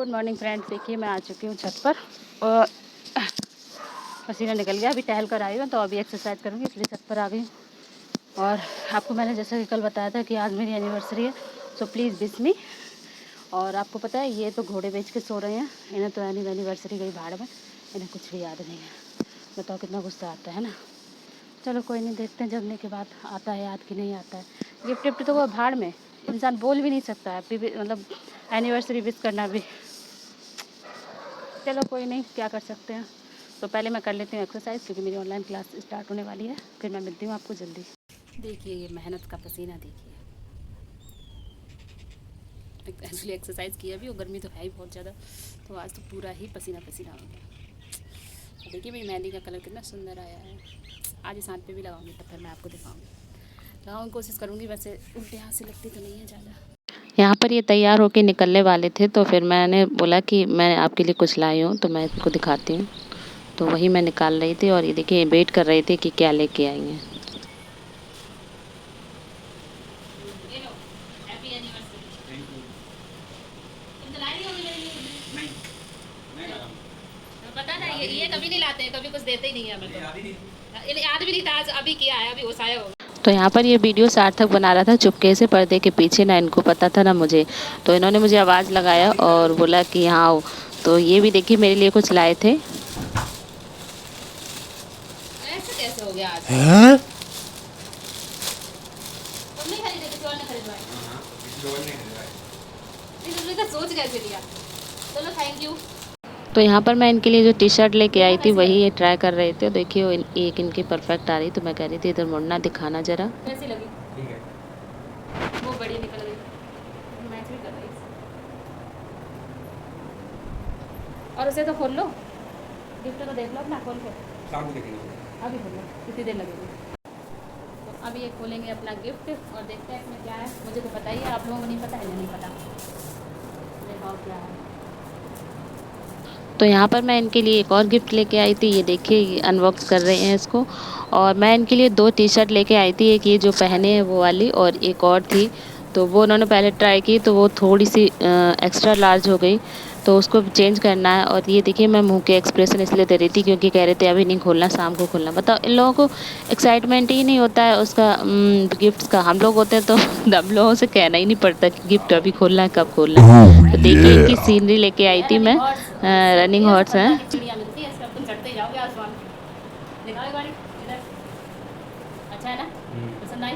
Good morning friends. देखिए मैं आ चुकी हूँ छत पर और पसीना निकल गया। अभी टहल कर आई हूँ तो अभी एक्सरसाइज करूँगी, इसलिए छत पर आ गई। और आपको मैंने जैसा कि कल बताया था कि आज मेरी एनिवर्सरी है, सो प्लीज़ विश मी। और आपको पता है ये तो घोड़े बेच के सो रहे हैं, इन्हें तो एनिवर्सरी गई भाड़ में, इन्हें कुछ भी याद नहीं है। बताओ कितना गुस्सा आता है ना। चलो कोई नहीं, देखते हैं जगने के बाद आता है याद कि नहीं आता है। गिफ्ट विफ्ट तो वो भाड़ में, इंसान बोल भी नहीं सकता है मतलब एनिवर्सरी विश करना भी। चलो कोई नहीं, क्या कर सकते हैं। तो पहले मैं कर लेती हूँ एक्सरसाइज, क्योंकि मेरी ऑनलाइन क्लास स्टार्ट होने वाली है। फिर मैं मिलती हूँ आपको जल्दी। देखिए ये मेहनत का पसीना देखिए। एक्चुअली एक्सरसाइज किया भी और गर्मी तो है ही बहुत ज़्यादा, तो आज तो पूरा ही पसीना पसीना हो गया। देखिए मेरी मेहंदी का कलर कितना सुंदर आया है। आज इस हाथ पे भी लगाऊंगी, तब फिर मैं आपको दिखाऊंगी। लगाऊंगी, कोशिश करूँगी। वैसे उल्टे हाथ से लगती तो नहीं है ज़्यादा। यहाँ पर ये तैयार होके निकलने वाले थे, तो फिर मैंने बोला कि मैं आपके लिए कुछ लाई हूँ तो मैं इसको दिखाती हूँ। तो वही मैं निकाल रही थी और ये देखिए वेट कर रही थी कि क्या लेके आई हैं। पता ना, ये कभी नहीं लाते हैं, कभी कुछ देते ही नहीं है हमें। तो याद भी नहीं था, आज अभी किया है, अभी ओसाया होगा। तो यहाँ पर ये वीडियो सार्थक बना रहा था चुपके से पर्दे के पीछे, ना इनको पता था ना मुझे। तो इन्होंने मुझे आवाज़ लगाया और बोला कि यहाँ आओ। तो ये भी देखिए मेरे लिए कुछ लाए थे। ऐसे कैसे हो गया आज? तुम नहीं खरीदे, किसी और ने खरीदवाए? किसी और ने खरीदवाए। तुमने का सोच कैसे लिया? चलो थैंक यू। तो यहाँ पर मैं इनके लिए जो टी शर्ट लेके आई थी वही ये ट्राई कर रहे थे। देखिए एक इनकी परफेक्ट आ रही, तो मैं कह रही थी इधर मुड़ना दिखाना जरा। कैसी लगी? ठीक है, वो बड़ी निकल गई, मैच भी कर रही। और उसे तो खोल लो, गिफ्ट तो देख लो अपना खोल के। शाम को देखेंगे, अभी खोल लो, कितनी देर लगेगी। तो अभी ये खोलेंगे अपना गिफ्ट और देखते हैं इसमें क्या है। मुझे तो पता ही है, आप लोगों को नहीं पता है, नहीं पता देखो क्या है। तो यहाँ पर मैं इनके लिए एक और गिफ्ट लेके आई थी। ये देखिए अनबॉक्स कर रहे हैं इसको। और मैं इनके लिए 2 टी शर्ट लेके आई थी, एक ये जो पहने हैं वो वाली और एक और थी। तो वो उन्होंने पहले ट्राई की तो वो थोड़ी सी एक्स्ट्रा लार्ज हो गई, तो उसको चेंज करना है। और ये देखिए मैं मुंह के एक्सप्रेशन इसलिए दे रही थी क्योंकि कह रहे थे अभी नहीं खोलना, शाम को खोलना। बताओ इन लोगों को एक्साइटमेंट ही नहीं होता है उसका, गिफ्ट्स का। हम लोग होते हैं तो हम लोगों से कहना ही नहीं पड़ता कि गिफ्ट अभी खोलना है, कब खोलना है। तो देखिए इनकी सीनरी लेके आई थी मैं, रनिंग हॉर्स हैं। अच्छा है ना, पसंद आई?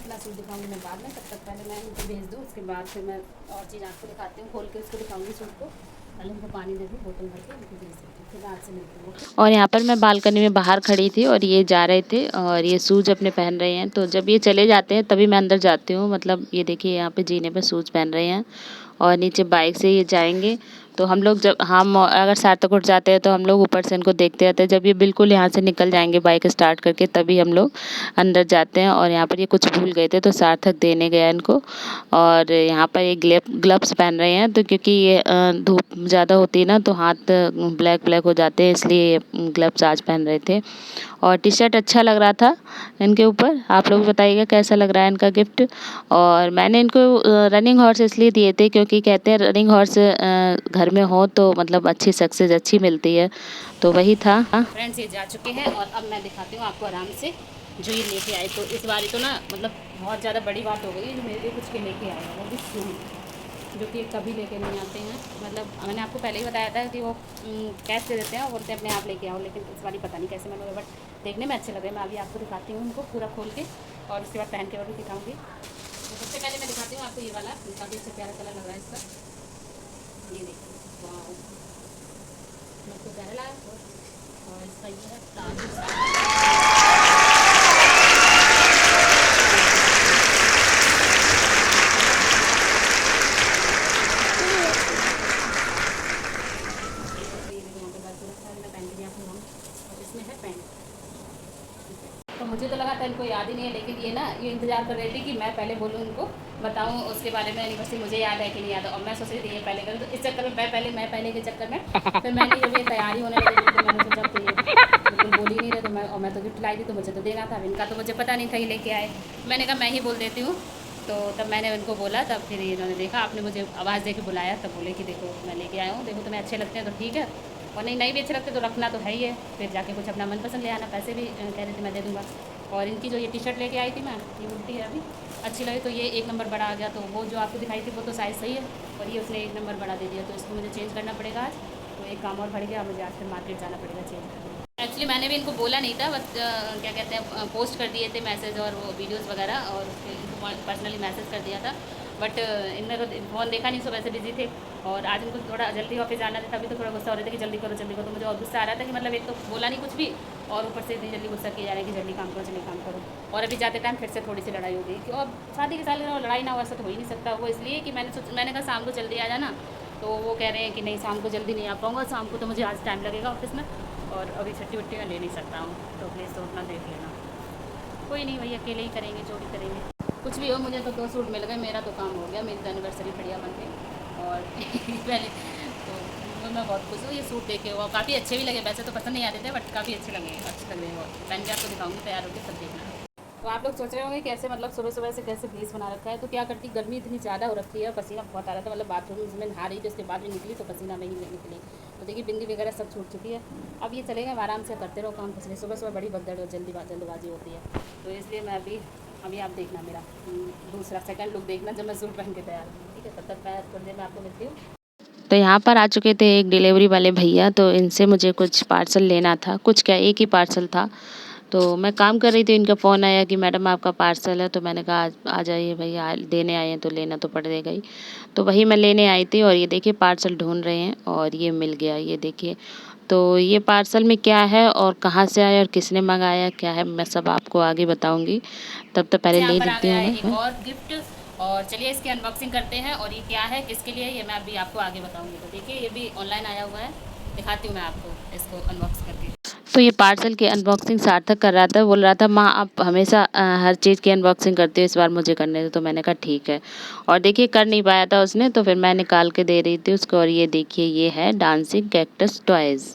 अगला सूट दिखाऊंगी मैं बाद में, तब तक पहले मैं इनको भेज दूँ, उसके बाद फिर मैं और चीज़ आपको दिखाती हूँ। खोल के उसको दिखाऊंगी सूट को। पहले इनको पानी दे दूँ, बोतल भर के उनको भेज देती हूँ, फिर बाद से मिलती हूँ। और यहाँ पर मैं बालकनी में बाहर खड़ी थी और ये जा रहे थे और ये शूज़ अपने पहन रहे हैं। तो जब ये चले जाते हैं तभी मैं अंदर जाती हूँ। मतलब ये देखिए यहाँ पे जीने पे शूज़ पहन रहे हैं और नीचे बाइक से ये जाएंगे। तो हम लोग जब हम अगर सार्थकोट जाते हैं तो हम लोग ऊपर से इनको देखते रहते हैं। जब ये बिल्कुल यहाँ से निकल जाएंगे बाइक स्टार्ट करके, तभी हम लोग अंदर जाते हैं। और यहाँ पर ये कुछ भूल गए थे तो सार्थक देने गया इनको। और यहाँ पर ये ग्लव्स पहन रहे हैं, तो क्योंकि ये धूप ज़्यादा होती है ना तो हाथ ब्लैक ब्लैक हो जाते हैं, इसलिए ग्लव्स आज पहन रहे थे। और टी शर्ट अच्छा लग रहा था इनके ऊपर। आप लोग बताइएगा कैसा लग रहा है इनका गिफ्ट। और मैंने इनको रनिंग हॉर्स इसलिए दिए थे क्योंकि कहते हैं रनिंग हॉर्स घर में हो तो मतलब अच्छी सक्सेस अच्छी मिलती है, तो वही था। फ्रेंड्स ये जा चुके हैं और अब मैं दिखाती हूँ आपको आराम से जो ये लेके आए। तो इस बार तो ना मतलब बहुत ज़्यादा बड़ी बात हो गई है, जो मेरे लिए कुछ के लेके आए हैं, वो भी सूट जो कि कभी लेके नहीं आते हैं। मतलब मैंने आपको पहले ही बताया था कि वो कैश दे देते हैं और बोलते हैं अपने आप लेके आओ, लेकिन इस बार पता नहीं कैसे मैंने, बट देखने में अच्छे लग रहे हैं। मैं अभी आपको दिखाती हूँ उनको पूरा खोल के और उसके बाद पहन के और भी दिखाऊँगी। तो सबसे पहले मैं दिखाती हूँ आपको ये वाला, काफ़ी अच्छा प्यारा कलर लग रहा है इसका। ये देखिए वाह, मेरे को प्यारा लगा। और इसका ये है प्लाजो। तो मुझे तो लगा था इनको याद ही नहीं है, लेकिन ये ना ये इंतज़ार कर रही थी कि मैं पहले बोलूँ इनको, बताऊँ उसके बारे में एनिवर्सरी मुझे याद है कि नहीं याद है। और मैं सोच रही थी ये पहले करूँ, तो इस चक्कर में मैं पहले के चक्कर में फिर मैंने जब ये तैयारी होने लगी तो मैंने सोचा कि ये बिल्कुल बोल ही नहीं रहे। तो मैं तो गिफ्ट लाई थी तो मुझे तो देना था। अब इनका तो मुझे पता नहीं था ये लेके आए, मैंने कहा मैं ही बोल देती हूँ। तो तब मैंने उनको बोला, तब फिर इन्होंने देखा, आपने मुझे आवाज़ दे के बुलाया, तब बोले कि देखो मैं लेके आया हूँ, देखो तुम्हें अच्छे लगते हैं तो ठीक है, और नहीं भी अच्छे लगते तो रखना तो है ही है, फिर जाके कुछ अपना मनपसंद ले आना, पैसे भी कह रहे थे मैं दे दूँगा। और इनकी जो ये टी शर्ट लेके आई थी मैं, ये उल्टी है अभी, अच्छी लगी तो ये 1 नंबर बड़ा आ गया, तो वो जो आपको दिखाई थी वो तो साइज़ सही है, और ये उसने 1 नंबर बड़ा दे दिया, तो इसको मुझे चेंज करना पड़ेगा आज। तो एक काम और बढ़ गया, मुझे आज फिर मार्केट जाना पड़ेगा चेंज करने। एक्चुअली मैंने भी इनको बोला नहीं था, बस क्या कहते हैं पोस्ट कर दिए थे मैसेज और वो वीडियोस वगैरह, और फिर इनको पर्सनली मैसेज कर दिया था, बट इनने तो फ़ोन देखा नहीं, सुबह से बिजी थे, और आज इनको थोड़ा जल्दी ऑफिस जाना था, तभी तो थोड़ा गुस्सा हो रहे थे कि जल्दी करो जल्दी करो, तो मुझे और गुस्सा आ रहा था कि मतलब एक तो बोला नहीं कुछ भी, और ऊपर से इतनी जल्दी गुस्सा किया जा रहा है कि जल्दी काम करो जल्दी काम करो, और अभी जाते टाइम फिर से थोड़ी सी लड़ाई हो गई कि अब शादी के साल लड़ाई ना हो, ऐसा तो हो ही नहीं सकता। वो इसलिए कि मैंने कहा शाम को जल्दी आ जाना, तो वो कह रहे हैं कि नहीं शाम को जल्दी नहीं आ पाऊँगा, शाम को तो मुझे आज टाइम लगेगा ऑफिस में, और अभी छुट्टी वट्टी मैं ले नहीं सकता हूँ, तो प्लीज़ तो उतना देख लेना। कोई नहीं भाई, अकेले ही करेंगे जो भी करेंगे, कुछ भी हो, मुझे तो 2 सूट मिल गए, मेरा तो काम हो गया, मेरी तो एनिवर्सरी बढ़िया बन गई, और पहले तो मैं बहुत खुश हूँ। ये सूट देखे वो काफ़ी अच्छे भी लगे, वैसे तो पसंद नहीं आते थे बट काफ़ी अच्छे लग रहे हैं, बहुत पहन के आपको दिखाऊंगी तैयार होकर, सब देखना। तो आप लोग सोच रहे होंगे कैसे मतलब सुबह सुबह से कैसे फेस बना रखा है, तो क्या करती, गर्मी इतनी ज़्यादा हो रखी है, पसीना बहुत आ रहा था, मतलब बाथरूम में नहा रही थी, उसके बाद भी निकली तो पसीना में ही निकली, तो देखिए बिंदी वगैरह सब छूट चुकी है। अब ये चलेगा, आराम से करते रहो काम, इसलिए सुबह सुबह बड़ी भगदड़ और जल्दबाजी होती है, तो इसलिए मैं अभी आप देखना मेरा दूसरा सेकंड लुक देखना जब मैं सूट पहन के तैयार हूँ, ठीक है, तब तक मैं थोड़ी देर में आपको मिलती हूँ। तो यहाँ पर आ चुके थे एक डिलीवरी वाले भैया, तो इनसे मुझे कुछ पार्सल लेना था, कुछ क्या एक ही पार्सल था। तो मैं काम कर रही थी, इनका फ़ोन आया कि मैडम आपका पार्सल है, तो मैंने कहा आ जाइए भैया, देने आए हैं तो लेना तो पड़ेगा ही। तो वही मैं लेने आई थी, और ये देखिए पार्सल ढूंढ रहे हैं, और ये मिल गया, ये देखिए। तो ये पार्सल में क्या है और कहाँ से आया और किसने मंगाया क्या है, मैं सब आपको आगे बताऊंगी, तब तो पहले यहाँ ले पर आ लेती गया हूँ है मैं। एक और गिफ्ट, और चलिए इसकी अनबॉक्सिंग करते हैं, और ये क्या है किसके लिए ये मैं अभी आपको आगे बताऊंगी। तो देखिए ये भी ऑनलाइन आया हुआ है, दिखाती हूँ मैं आपको इसको अनबॉक्स करके। तो ये पार्सल की अनबॉक्सिंग सार्थक कर रहा था, बोल रहा था माँ आप हमेशा हर चीज़ की अनबॉक्सिंग करते हो, इस बार मुझे करने दो, तो मैंने कहा ठीक है। और देखिए कर नहीं पाया था उसने, तो फिर मैं निकाल के दे रही थी उसको, और ये देखिए ये है डांसिंग कैक्टस टॉयज़।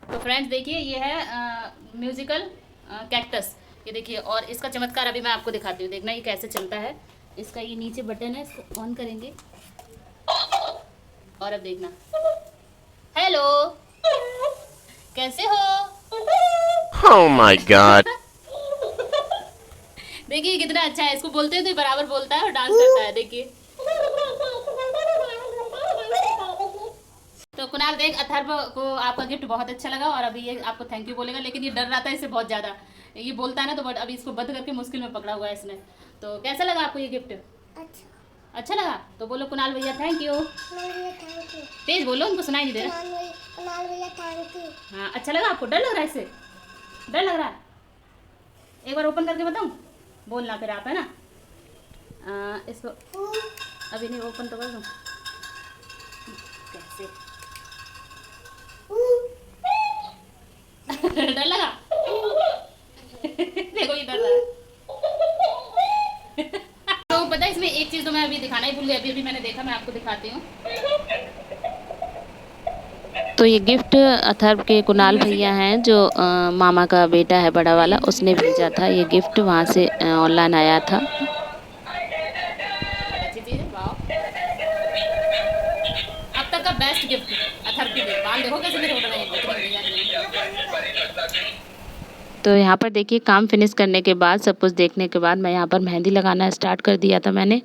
तो फ्रेंड्स देखिए ये है म्यूजिकल कैक्टस, ये देखिए, और इसका चमत्कार अभी मैं आपको दिखाती हूँ, देखना ये कैसे चलता है। इसका ये नीचे बटन है, इसको ऑन करेंगे और अब देखना, हेलो कैसे हो। Oh my god. देखिए कितना अच्छा है, इसको बोलते हैं तो ये बराबर बोलता है और डांस करता है, देखिए। तो कुणाल देख, अथर्व को आपका गिफ्ट बहुत अच्छा लगा, और अभी ये आपको थैंक यू बोलेगा, लेकिन ये डर रहा था इससे बहुत ज़्यादा, ये बोलता है ना, तो बट अभी इसको बंद करके मुश्किल में पकड़ा हुआ है इसने। तो कैसा लगा आपको ये गिफ्ट? अच्छा लगा, तो बोलो कुणाल भैया थैंक यू, तेज बोलो, उनको सुनाई नहीं दे रहा। हाँ अच्छा लगा आपको, डर लग रहा है इससे, डर लग रहा है, एक बार ओपन करके बताऊँ, बोलना फिर आप, है ना। इसको अभी नहीं, ओपन तो कर दूँ कैसे। डर लगा देखो ये डर रहा है। तो पता है इसमें एक चीज़ तो मैं अभी दिखाना ही भूल गई, अभी मैंने देखा, मैं आपको दिखाती हूँ। तो ये गिफ्ट अथर्व के कुणाल भैया हैं, जो मामा का बेटा है बड़ा वाला, उसने भेजा था ये गिफ्ट, वहाँ से ऑनलाइन आया था। अच्छी चीज़ है, वाह, अब तक का बेस्ट गिफ्ट अथर्व के लिए। बाल देखो कैसे मेरे उड़ रहे हैं, तो यहाँ पर देखिए काम फिनिश करने के बाद, सब कुछ देखने के बाद, मैं यहाँ पर मेहंदी लगाना स्टार्ट कर दिया था मैंने।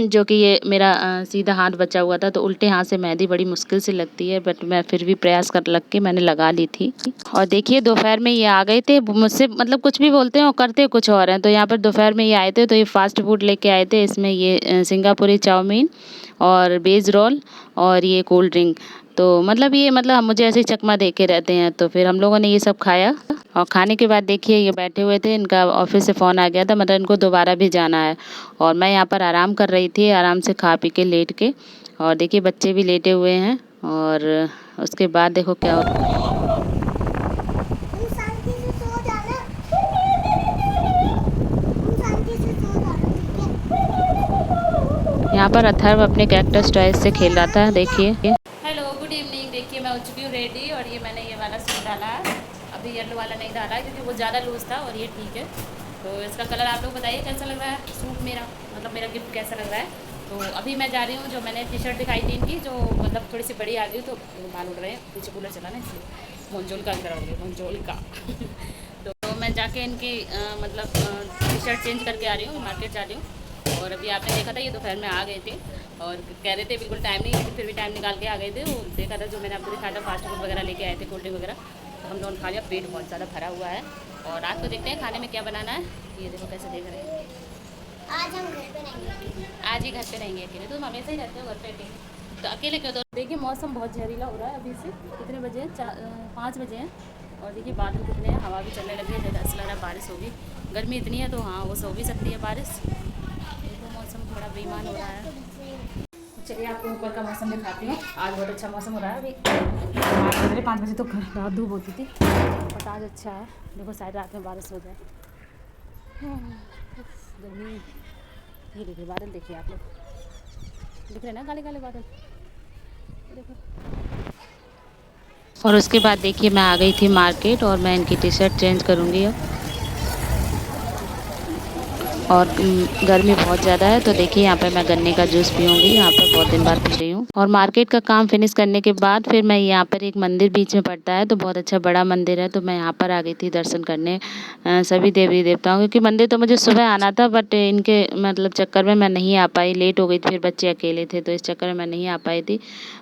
जो कि ये मेरा सीधा हाथ बचा हुआ था, तो उल्टे हाथ से मेहंदी बड़ी मुश्किल से लगती है, बट मैं फिर भी प्रयास कर लग के मैंने लगा ली थी। और देखिए दोपहर में ये आ गए थे, मुझसे मतलब कुछ भी बोलते हैं और करते कुछ और हैं। तो यहाँ पर दोपहर में ये आए थे, तो ये फास्ट फूड लेके आए थे, इसमें ये सिंगापुरी चाउमीन और वेज रोल और ये कोल्ड ड्रिंक। तो मतलब ये मतलब मुझे ऐसे ही चकमा दे के रहते हैं। तो फिर हम लोगों ने ये सब खाया, और खाने के बाद देखिए ये बैठे हुए थे, इनका ऑफिस से फ़ोन आ गया था, मतलब इनको दोबारा भी जाना है, और मैं यहाँ पर आराम कर रही थी, आराम से खा पी के लेट के। और देखिए बच्चे भी लेटे हुए हैं, और उसके बाद देखो क्या यहाँ पर अथर्व अपने कैक्टस टॉयज से खेल रहा था, देखिए। हेलो गुड इवनिंग, देखिए मैं हो चुकी हूँ रेडी, और ये मैंने ये वाला सूट डाला है, अभी येलो वाला नहीं डाला है क्योंकि वो ज़्यादा लूज़ था, और ये ठीक है। तो इसका कलर आप लोग बताइए कैसा लग रहा है सूट मेरा, मतलब मेरा गिफ्ट कैसा लग रहा है। तो अभी मैं जा रही हूँ, जो मैंने टी शर्ट दिखाई थी इनकी, जो मतलब थोड़ी सी बड़ी आ गई, तो बाल उड़ रहे हैं, पीछे कूलर चला ना इसलिए मंजोल का अंदर हो गया, मंजोल का तो मैं जाके इनकी मतलब टी शर्ट चेंज करके आ रही हूँ, मार्केट जा रही हूँ। और अभी आपने देखा था ये दोपहर में आ गए थे और कह रहे थे बिल्कुल टाइम नहीं, लेकिन फिर भी टाइम निकाल के आ गए थे। वो देखा था जो मैंने आपको दिखाया था, फास्ट फूड वगैरह लेके आए थे, कोल्ड ड्रिंक वगैरह, तो हम लोगों ने खा लिया, पेट बहुत ज़्यादा भरा हुआ है। और रात को देखते हैं खाने में क्या बनाना है। ये देखो कैसे देख रहे हैं। आज हम घर पे रहेंगे। आज ही घर पे रहेंगे अकेले, तुम हमेशा ही रहते हो घर पे अकेले, तो अकेले क्यों? तो देखिए मौसम बहुत जहरीला हो रहा है अभी से। कितने बजे हैं? 5 बजे हैं। और देखिए बादल कितने हैं, हवा भी चलने लगी है, जैसे ऐसा लग रहा है बारिश होगी। गर्मी इतनी है तो हाँ वो सो भी सकती है बारिश। देखो मौसम थोड़ा बेईमान हो रहा है। चलिए आपको ऊपर का मौसम दिखाती हूँ। आज बहुत अच्छा मौसम हो रहा है। अभी 5 बजे तो रात धूप होती थी, बट आज अच्छा है। देखो शायद रात में बारिश हो जाए। गर्मी। ये देखिए बादल, देखिए आप लोग, दिख रहे हैं ना काले काले बादल, देखो। और उसके बाद देखिए मैं आ गई थी मार्केट और मैं इनकी टी शर्ट चेंज करूँगी अब। और गर्मी बहुत ज़्यादा है तो देखिए यहाँ पे मैं गन्ने का जूस पीऊँगी, यहाँ पर बहुत दिन बाद पी रही हूँ। और मार्केट का काम फिनिश करने के बाद फिर मैं यहाँ पर, एक मंदिर बीच में पड़ता है तो बहुत अच्छा बड़ा मंदिर है, तो मैं यहाँ पर आ गई थी दर्शन करने सभी देवी देवताओं, क्योंकि मंदिर तो मुझे सुबह आना था बट इनके मतलब चक्कर में मैं नहीं आ पाई, लेट हो गई थी, फिर बच्चे अकेले थे तो इस चक्कर में मैं नहीं आ पाई थी।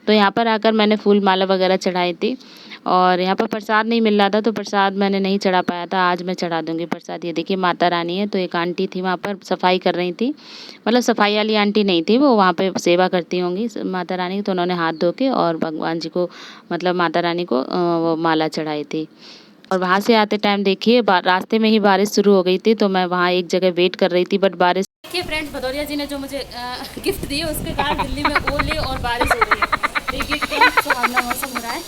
तो यहाँ पर आकर मैंने फूल माला वगैरह चढ़ाई थी। और यहाँ पर प्रसाद नहीं मिल रहा था तो प्रसाद मैंने नहीं चढ़ा पाया था, आज मैं चढ़ा दूँगी प्रसाद। ये देखिए माता रानी है, तो एक आंटी थी वहाँ पर सफाई कर रही थी, मतलब सफाई वाली आंटी नहीं थी, वो वहाँ पे सेवा करती होंगी माता रानी की, तो उन्होंने हाथ धो के और भगवान जी को, मतलब माता रानी को वो माला चढ़ाई थी। और वहाँ से आते टाइम देखिए रास्ते में ही बारिश शुरू हो गई थी, तो मैं वहाँ एक जगह वेट कर रही थी बट बारिश। देखिए फ्रेंड्स, भदौरिया जी ने जो मुझे गिफ्ट दिए उसके कारण दिल्ली में ओले और बारिश हो रही है। देखिए कितना सुहावना मौसम हो रहा है,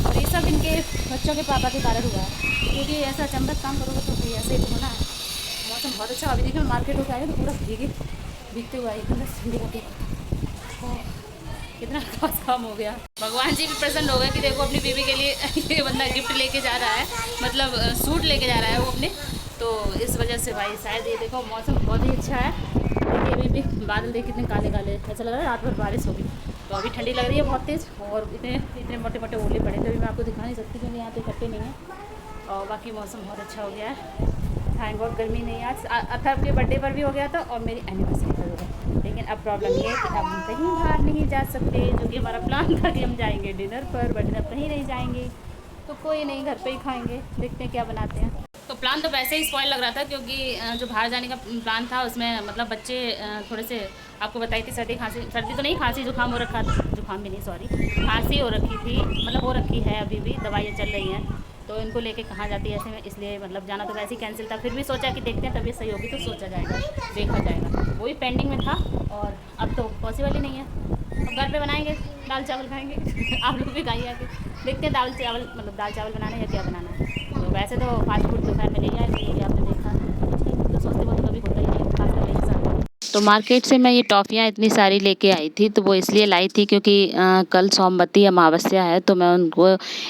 और ये सब इनके बच्चों के पापा के कारण हुआ है, क्योंकि ऐसा अचंभत काम करोगे तो फिर ऐसे ही तो होना है। मौसम बहुत अच्छा। अभी देखिए मार्केट होकर आए तो पूरा भीगते हुआ एकदम ठंडी होती, कितना खास काम हो गया। भगवान जी भी प्रसन्न हो गए कि देखो अपनी बीवी के लिए ये बंदा गिफ्ट लेके जा रहा है, मतलब सूट लेके जा रहा है वो अपने, तो इस वजह से भाई शायद ये देखो मौसम बहुत ही अच्छा है। देखिए अभी भी बादल देखिए कितने काले काले, ऐसा लग रहा है रात भर बारिश होगी। तो अभी ठंडी लग रही है बहुत तेज़, और इतने मोटे मोटे ओले पड़े थे, अभी मैं आपको दिखा नहीं सकती क्योंकि यहाँ तो इकट्ठे नहीं है। और बाकी मौसम बहुत अच्छा हो गया है, थैंक गॉड गर्मी नहीं। आज अथर्व के बर्थडे पर भी हो गया था और मेरी एनिवर्सरी पर हो गया, लेकिन अब प्रॉब्लम ये है कि अब हम कहीं बाहर नहीं जा सकते, जो कि हमारा प्लान था कि हम जाएंगे डिनर पर, बट अब कहीं नहीं जाएंगे, तो कोई नहीं, घर पे ही खाएंगे, देखते हैं क्या बनाते हैं। तो प्लान तो वैसे ही स्पॉइल लग रहा था, क्योंकि जो बाहर जाने का प्लान था उसमें मतलब बच्चे थोड़े से, आपको बताई थी सर्दी खांसी, सर्दी तो नहीं खांसी जुकाम हो रखा था, जुकाम भी नहीं सॉरी, खांसी हो रखी थी, मतलब हो रखी है, अभी भी दवाइयाँ चल रही हैं, तो इनको लेके कहाँ जाती है ऐसे में, इसलिए मतलब जाना तो वैसे ही कैंसिल था। फिर भी सोचा कि देखते हैं तबीयत सही होगी तो सोचा जाएगा, देखा जाएगा, वही पेंडिंग में था, और अब तो पॉसिबल ही नहीं है। अब घर पे बनाएंगे, दाल चावल खाएंगे आप लोग भी खाइए आके, देखते हैं दाल चावल, मतलब दाल चावल बनाना है या क्या बनाना है। तो वैसे तो फास्ट फूड दोपहर में नहीं आए, क्योंकि आपने देखा तो सोचते वो तो कभी होता ही नहीं, खास कर मेरे साथ। तो मार्केट से मैं ये टॉफ़ियाँ इतनी सारी लेके आई थी, तो वो इसलिए लाई थी क्योंकि कल सोमवती अमावस्या है, तो मैं उनको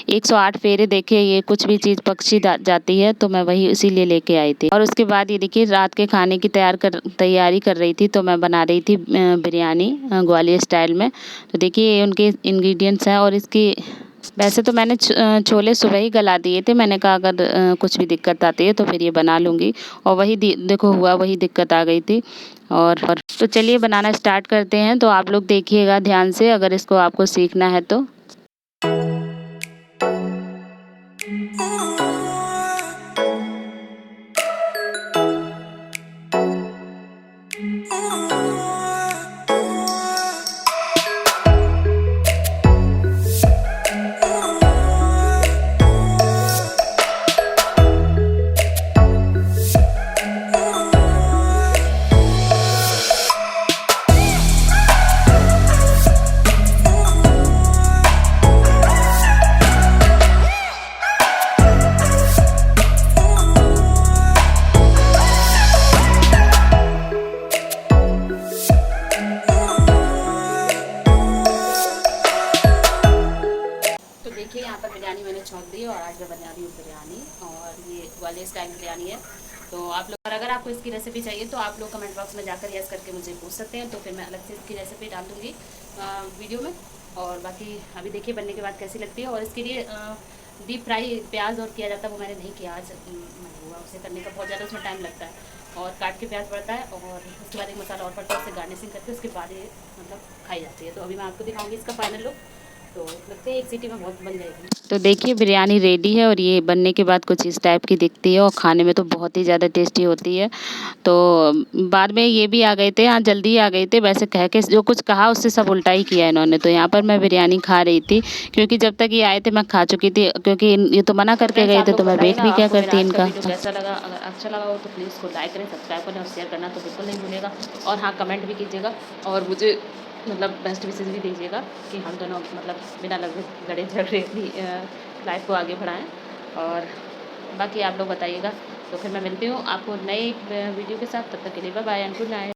108 फेरे देखे, ये कुछ भी चीज़ पक्षी जाती है तो मैं वही इसीलिए लेके आई थी। और उसके बाद ये देखिए रात के खाने की तैयारी कर रही थी, तो मैं बना रही थी बिरयानी ग्वालियर स्टाइल में। तो देखिए ये उनके इंग्रेडिएंट्स हैं, और इसकी वैसे तो मैंने छोले सुबह ही गला दिए थे, मैंने कहा अगर कुछ भी दिक्कत आती है तो फिर ये बना लूँगी, और वही देखो हुआ, वही दिक्कत आ गई थी। और तो चलिए बनाना स्टार्ट करते हैं, तो आप लोग देखिएगा ध्यान से अगर इसको आपको सीखना है तो। देखिए यहाँ पर बिरयानी मैंने छौंक दी, और आज मैं बना रही हूँ बिरयानी, और ये ग्वालियर स्टाइल बिरयानी है। तो आप लोग, और अगर आपको इसकी रेसिपी चाहिए तो आप लोग कमेंट बॉक्स में जाकर यस करके मुझे पूछ सकते हैं, तो फिर मैं अलग से इसकी रेसिपी डाल दूँगी वीडियो में। और बाकी अभी देखिए बनने के बाद कैसी लगती है। और इसके लिए डीप फ्राई प्याज और किया जाता है, वो मैंने नहीं किया आज, मन हुआ उसे करने का, बहुत ज़्यादा उसमें टाइम लगता है और काट के प्याज पड़ता है और उसके बाद एक मसाला और पड़ता है, उससे गार्निशिंग करके उसके बाद ये मतलब खाई जाती है। तो अभी मैं आपको दिखाऊंगी इसका फाइनल लुक। तो लगते हैं एक सीटी में बहुत बन जाएगी। तो देखिए बिरयानी रेडी है और ये बनने के बाद कुछ इस टाइप की दिखती है और खाने में तो बहुत ही ज़्यादा टेस्टी होती है। तो बाद में ये भी आ गए थे, हाँ जल्दी आ गए थे, वैसे कह के जो कुछ कहा उससे सब उल्टा ही किया इन्होंने। तो यहाँ पर मैं बिरयानी खा रही थी क्योंकि जब तक ये आए थे मैं खा चुकी थी, क्योंकि ये तो मना करके गए थे, तो मैं वेट भी क्या करती इनका। कैसा लगा, अगर अच्छा लगा हो तो प्लीज़ इसको लाइक करें, सब्सक्राइब करें और शेयर करना तो बिल्कुल नहीं भूलिएगा। और हाँ कमेंट भी कीजिएगा और मुझे मतलब बेस्ट विशेस भी दीजिएगा कि हम दोनों मतलब बिना लड़े झगड़े अपनी लाइफ को आगे बढ़ाएं। और बाकी आप लोग बताइएगा। तो फिर मैं मिलती हूँ आपको नए वीडियो के साथ, तब तक के लिए bye bye and good night.